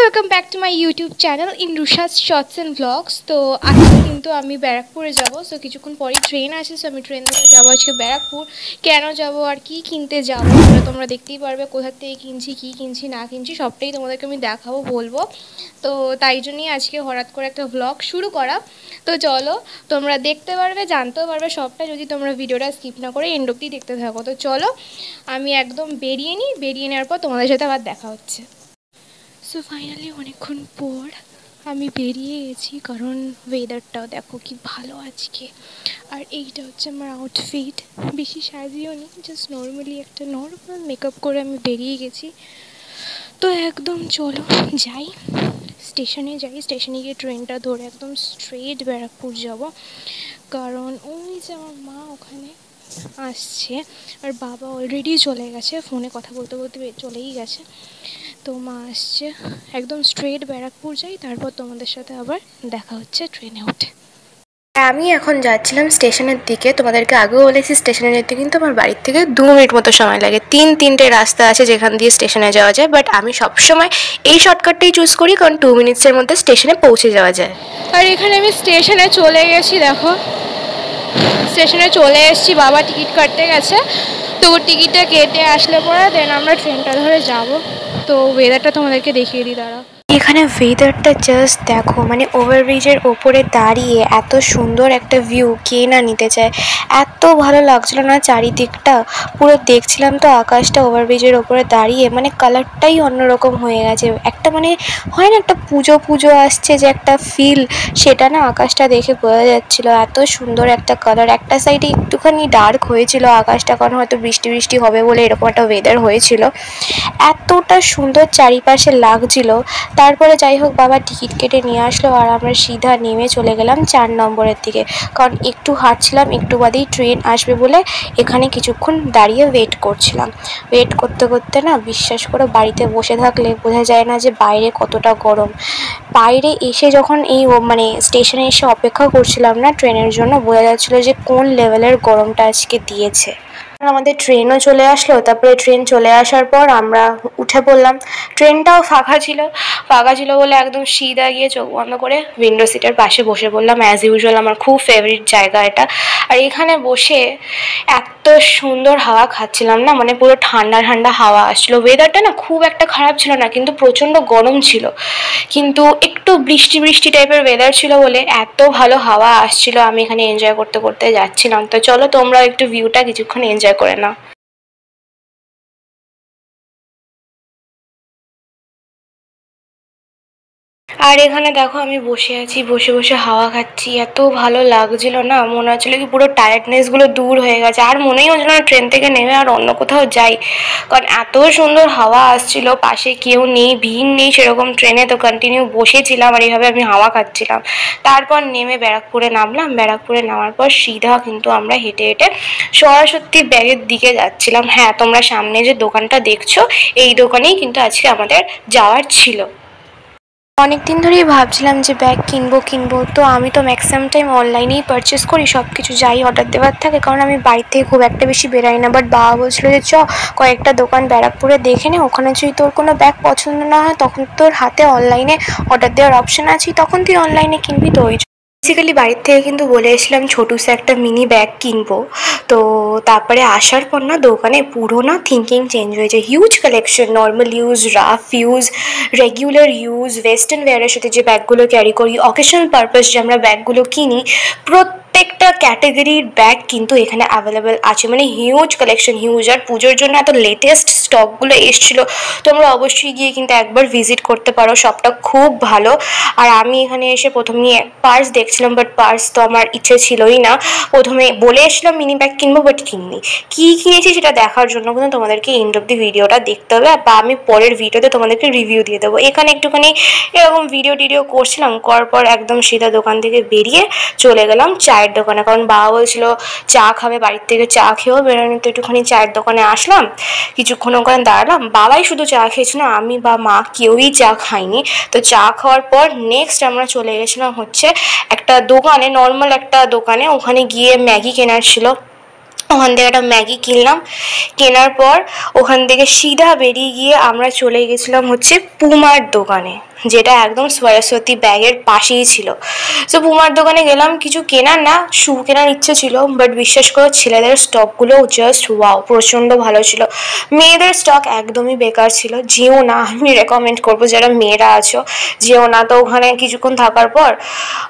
Welcome back to my YouTube channel ইনরুশাস shorts and blogs. তো আজকে কিন্তু আমি ব্যারাকপুরে যাব। সো কিছুক্ষণ পরেই ট্রেন আছে, সো আমি ট্রেন ধরে যাবো আজকে ব্যারাকপুর। কেন যাব আর কি কিনতে যাবো সেটা তোমরা দেখতেই পারবে, কোথার থেকে কিনছি, কী কিনছি না কিনছি সবটাই তোমাদেরকে আমি দেখাবো, বলবো। তো তাই জন্যই আজকে হঠাৎ করে একটা ব্লগ শুরু করা। তো চলো, তোমরা দেখতে পারবে, জানতেও পারবে সবটা যদি তোমরা ভিডিওটা স্কিপ না করে এন্ড অবধি দেখতে থাকো। তো চলো আমি একদম বেরিয়ে নিই, বেরিয়ে নেওয়ার পর তোমাদের সাথে আবার দেখা হচ্ছে। সো ফাইনালি অনেকক্ষণ পর আমি বেরিয়ে গেছি, কারণ ওয়েদারটাও দেখো কি ভালো আজকে। আর এইটা হচ্ছে আমার আউটফিট, বেশি সাজিও নি, জাস্ট নর্মালি একটা নর্মাল মেকআপ করে আমি বেরিয়ে গেছি। তো একদম চলো যাই, স্টেশনে যাই, স্টেশনে গিয়ে ট্রেনটা ধরে একদম স্ট্রেট ব্যারাকপুর যাব। কারণ ওই যে আমার মা ওখানে আসছে, আর বাবা অলরেডি চলে গেছে, ফোনে কথা বলতে বলতে চলেই গেছে। তো মা আসছে, একদম স্ট্রেট ব্যারাকপুর যাই, তারপর তোমাদের সাথে আবার দেখা হচ্ছে ট্রেনে উঠে। আমি এখন যাচ্ছিলাম স্টেশনের দিকে। তোমাদেরকে আগেও বলেছি স্টেশনে যেতে কিন্তু আমার বাড়ির থেকে 2 মিনিট মতো সময় লাগে। তিনটে রাস্তা আছে যেখান দিয়ে স্টেশনে যাওয়া যায়, বাট আমি সবসময় এই শর্টকাটটাই চুজ করি, কারণ 2 মিনিটসের মধ্যে স্টেশনে পৌঁছে যাওয়া যায়। আর এখানে আমি স্টেশনে চলে গেছি, দেখো স্টেশনে চলে এসেছি, বাবা টিকিট কাটতে গেছে। তো টিকিটটা কেটে আসলে পরে দেন আমরা ট্রেনটা ধরে যাব। তো ওয়েদারটা তোমাদেরকে দেখিয়ে দিই, দাঁড়া। এখানে ওয়েদারটা জাস্ট দেখো, মানে ওভারব্রিজের ওপরে দাঁড়িয়ে এত সুন্দর একটা ভিউ কে না নিতে চায়। এত ভালো লাগছিল না চারিদিকটা, পুরো দেখছিলাম তো আকাশটা ওভারব্রিজের ওপরে দাঁড়িয়ে, মানে কালারটাই অন্যরকম হয়ে গেছে। একটা মানে হয় না, একটা পুজো পুজো আসছে যে একটা ফিল, সেটা না আকাশটা দেখে বোঝা যাচ্ছিলো। এত সুন্দর একটা কালার, একটা সাইডে একটুখানি ডার্ক হয়েছিল আকাশটা, কারণ হয়তো বৃষ্টি বৃষ্টি হবে বলে এরকম একটা ওয়েদার হয়েছিল। এতটা সুন্দর চারিপাশে লাগছিল। তারপরে যাই হোক বাবা টিকিট কেটে নিয়ে আসলো, আর আমরা সিধা নেমে চলে গেলাম 4 নম্বরের দিকে, কারণ একটু হাঁটছিলাম, একটু বাদেই ট্রেন আসবে বলে এখানে কিছুক্ষণ দাঁড়িয়ে ওয়েট করছিলাম। ওয়েট করতে করতে না, বিশ্বাস করে বাড়িতে বসে থাকলে বোঝা যায় না যে বাইরে কতটা গরম। বাইরে এসে যখন এই মানে স্টেশনে এসে অপেক্ষা করছিলাম না ট্রেনের জন্য, বোঝা যাচ্ছিলো যে কোন লেভেলের গরমটা আজকে দিয়েছে। আমাদের ট্রেনও চলে আসলো। তারপরে ট্রেন চলে আসার পর আমরা উঠে পড়লাম। ট্রেনটাও ফাঁকা ছিল বলে একদম সিধা গিয়ে চোখ বন্ধ করে উইন্ডো সিটের পাশে বসে পড়লাম। অ্যাজ ইউজুয়াল আমার খুব ফেভারিট জায়গা এটা। আর এখানে বসে এত সুন্দর হাওয়া খাচ্ছিলাম না, মানে পুরো ঠান্ডা ঠান্ডা হাওয়া আসছিলো। ওয়েদারটা না খুব একটা খারাপ ছিল না, কিন্তু প্রচণ্ড গরম ছিল, কিন্তু একটু বৃষ্টি বৃষ্টি টাইপের ওয়েদার ছিল বলে এত ভালো হাওয়া আসছিল। আমি এখানে এনজয় করতে করতে যাচ্ছিলাম। তো চলো তোমরা একটু ভিউটা কিছুক্ষণ এনজয় করে নাও। আর এখানে দেখো আমি বসে আছি, বসে বসে হাওয়া খাচ্ছি, এত ভালো লাগছিল না, মনে হচ্ছিলো কি পুরো টায়ার্ডনেসগুলো দূর হয়ে গেছে। আর মনেই হচ্ছিল না ট্রেন থেকে নেমে আর অন্য কোথাও যাই, কারণ এত সুন্দর হাওয়া আসছিল, পাশে কেউ নেই, ভিড় নেই সেরকম ট্রেনে। তো কন্টিনিউ বসেছিলাম আর এইভাবে আমি হাওয়া খাচ্ছিলাম। তারপর নেমে ব্যারাকপুরে নামলাম। ব্যারাকপুরে নামার পর সিধা কিন্তু আমরা হেঁটে হেঁটে সরাসরি ব্যাগের দিকে যাচ্ছিলাম। হ্যাঁ, তোমরা সামনে যে দোকানটা দেখছো এই দোকানেই কিন্তু আজকে আমাদের যাওয়ার ছিল। অনেকদিন ধরেই ভাবছিলাম যে ব্যাগ কিনবো, তো আমি তো ম্যাক্সিমাম টাইম অনলাইনেই পারচেস করি, সব কিছু যাই অর্ডার দেওয়ার থাকে, কারণ আমি বাড়ি থেকে খুব একটা বেশি বেরাই না। বাট বাবা বলছিলো যে কয়েকটা দোকান ব্যারাকপুরে দেখে নে, ওখানে যদি তোর কোনো ব্যাগ পছন্দ না হয় তখন তোর হাতে অনলাইনে অর্ডার দেওয়ার অপশান আছে, তখন তুই অনলাইনে কিনবি। তো ওই বেসিক্যালি বাড়ির থেকে কিন্তু বলে এসেছিলাম ছোটুসে একটা মিনি ব্যাগ কিনবো। তো তারপরে আসার পর না দোকানে পুরো না থিঙ্কিং চেঞ্জ হয়েছে। Huge collection, normal use, rough use, regular use, western ওয়্যারের সাথে যে ব্যাগগুলো ক্যারি করি, অকেশনাল পারপাস যে আমরা ব্যাগগুলো কিনি, প্রত্যেকটা ক্যাটাগরির ব্যাগ কিন্তু এখানে অ্যাভেলেবেল আছে। মানে হিউজ কালেকশন, হিউজ। আর পুজোর জন্য এত লেটেস্ট স্টকগুলো এসেছিলো, তোমরা অবশ্যই গিয়ে কিন্তু একবার ভিজিট করতে পারো, সবটা খুব ভালো। আর আমি এখানে এসে প্রথমে পার্স দেখছিলাম, বাট পার্স তো আমার ইচ্ছে ছিলই না। প্রথমে বলে এসেছিলাম মিনি ব্যাগ কিনবো, বাট কিনিনি। কী কিনেছি সেটা দেখার জন্য কিন্তু তোমাদেরকে এন্ড অব দি ভিডিওটা দেখতে হবে, বা আমি পরের ভিডিওতে তোমাদেরকে রিভিউ দিয়ে দেবো। এখানে একটুখানি এরকম ভিডিও করছিলাম, করার পর একদম সিধা দোকান থেকে বেরিয়ে চলে গেলাম চায়ের দোকানে, কারণ বাবা বলছিল চা খাবে, বাড়ির থেকে চা খেয়েও বেরোনি। তো একটুখানি চায়ের দোকানে আসলাম, কিছুক্ষণ ওখানে দাঁড়ালাম। বাবাই শুধু চা খেয়েছিল, আমি বা মা কেউই চা খাইনি। তো চা খাওয়ার পর নেক্সট আমরা চলে গেছিলাম হচ্ছে একটা দোকানে, নর্মাল একটা দোকানে। ওখানে গিয়ে ম্যাগি কেনার ছিল, ওখান থেকে একটা ম্যাগি কিনলাম। কেনার পর ওখান থেকে সিধা বেরিয়ে গিয়ে আমরা চলে গেছিলাম হচ্ছে পুমার দোকানে। যেটা একদম সরস্বতী ব্যাগের পাশেই ছিল। সো পুমার দোকানে গেলাম, কিছু কেনার না, শু কেনার ইচ্ছে ছিল, বাট বিশ্বাস করো ছেলেদের স্টকগুলো জাস্ট ওয়াও, প্রচণ্ড ভালো ছিল। মেয়েদের স্টক একদমই বেকার ছিল, যেও না, আমি রেকমেন্ড করবো যারা মেয়েরা আছো যেও না। তো ওখানে কিছুক্ষণ থাকার পর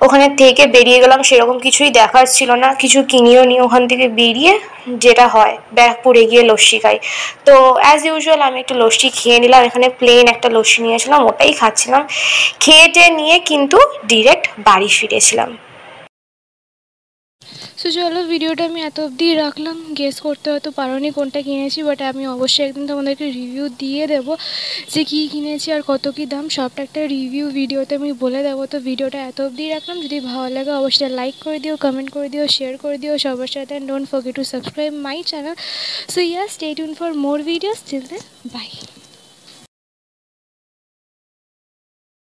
ওখানে থেকে বেরিয়ে গেলাম, সেরকম কিছুই দেখার ছিল না, কিছু কিনিও নি ওখান থেকে বেরিয়ে। যেটা হয় ব্যারাকপুরে গিয়ে লস্যি খাই, তো অ্যাজ ইউজুয়াল আমি একটু লস্যি খেয়ে নিলাম। এখানে প্লেন একটা লস্যি নিয়েছিলাম, ওটাই খাচ্ছিলাম। খেয়ে নিয়ে কিন্তু ডিরেক্ট বাড়ি ফিরেছিলাম। সো চলো ভিডিওটা আমি এত অবধি রাখলাম। গেস করতে হয়তো পারোনি কোনটা কিনেছি, বাট আমি অবশ্যই একদিন তোমাদেরকে রিভিউ দিয়ে দেবো যে কী কিনেছি আর কত কী দাম, সবটা একটা রিভিউ ভিডিওতে আমি বলে দেবো। তো ভিডিওটা এত অবধি রাখলাম, যদি ভালো লাগে অবশ্যই লাইক করে দিও, কমেন্ট করে দিও, শেয়ার করে দিও সবার সাথে, and don't forget to subscribe my channel. So yes, stay tune for more videos. Till then by.